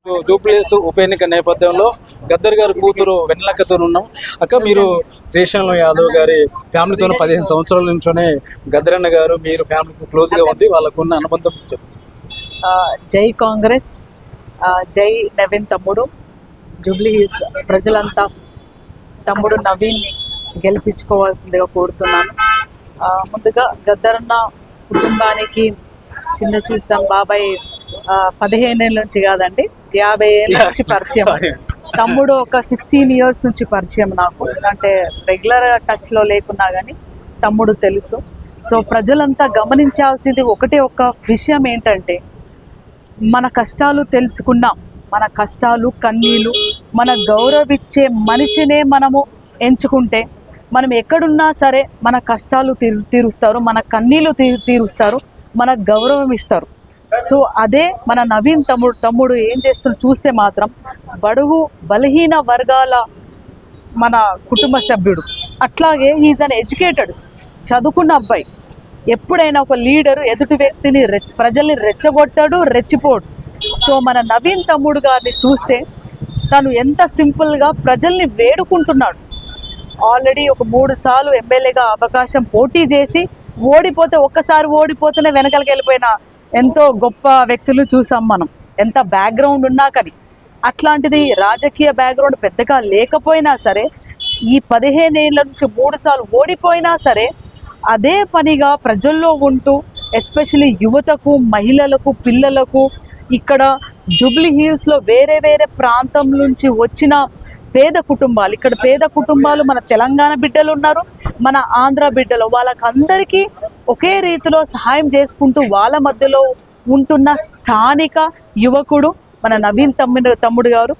జూబ్లీస్ ఉప ఎన్నిక నేపథ్యంలో గద్దర్ గారి కూతురు వెన్నెలక్కతో ఉన్నాం. అక్క, మీరు శ్రీశైలం యాదవ్ గారి ఫ్యామిలీతో 15 సంవత్సరాల నుంచోనే గద్దరన్న గారు మీరు ఫ్యామిలీకి క్లోజ్గా ఉండి వాళ్ళకున్న అనుబంధం చెప్పండి. జై కాంగ్రెస్, జై నవీన్ తమ్ముడు. జూబ్లీ హిల్స్ ప్రజలంతా తమ్ముడు నవీన్ని గెలిపించుకోవాల్సిందిగా కోరుతున్నాను. ముందుగా గద్దరన్న కుటుంబానికి చిన్న శ్రీశం బాబాయ్ 15 ఏళ్ళ నుంచి కాదండి, 50 ఏళ్ళ నుంచి పరిచయం. తమ్ముడు ఒక 16 ఇయర్స్ నుంచి పరిచయం నాకు, అంటే రెగ్యులర్ టచ్లో లేకున్నా కానీ తమ్ముడు తెలుసు. సో ప్రజలంతా గమనించాల్సింది ఒకటే ఒక్క విషయం ఏంటంటే, మన కష్టాలు తెలుసుకున్నాం, మన కష్టాలు కన్నీళ్ళు, మన గౌరవించే మనిషినే మనము ఎంచుకుంటే మనం ఎక్కడున్నా సరే మన కష్టాలు తీరుస్తారు, మన కన్నీళ్ళు తీరుస్తారు, మన గౌరవం ఇస్తారు. సో అదే మన నవీన్ తమ్ముడు ఏం చేస్తున్నా చూస్తే మాత్రం బడుగు బలహీన వర్గాల మన కుటుంబ సభ్యుడు. అట్లాగే హీజ్ అన్ ఎడ్యుకేటెడ్, చదువుకున్న అబ్బాయి. ఎప్పుడైనా ఒక లీడరు ఎదుటి వ్యక్తిని ప్రజల్ని రెచ్చగొట్టాడు, రెచ్చిపోడు. సో మన నవీన్ తమ్ముడు గారిని చూస్తే తను ఎంత సింపుల్గా ప్రజల్ని వేడుకుంటున్నాడు. ఆల్రెడీ ఒక 3 సార్లు ఎమ్మెల్యేగా అవకాశం పోటీ చేసి ఓడిపోతే, ఒక్కసారి ఓడిపోతేనే వెనకలికి వెళ్ళిపోయిన ఎంతో గొప్ప వ్యక్తులు చూసాం మనం, ఎంత బ్యాక్గ్రౌండ్ ఉన్నా కానీ. అట్లాంటిది రాజకీయ బ్యాక్గ్రౌండ్ పెద్దగా లేకపోయినా సరే, ఈ 15 ఏళ్ళ నుంచి 3 సార్లు ఓడిపోయినా సరే అదే పనిగా ప్రజల్లో ఉంటూ, ఎస్పెషలీ యువతకు, మహిళలకు, పిల్లలకు, ఇక్కడ జూబ్లీ హిల్స్లో వేరే వేరే ప్రాంతం నుంచి వచ్చిన పేద కుటుంబాలు, ఇక్కడ పేద కుటుంబాలు మన తెలంగాణ బిడ్డలు ఉన్నారు, మన ఆంధ్ర బిడ్డలు, వాళ్ళకందరికీ ఒకే రీతిలో సహాయం చేసుకుంటూ వాళ్ళ మధ్యలో ఉంటున్న స్థానిక యువకుడు మన నవీన్ తమ్ముడు గారు.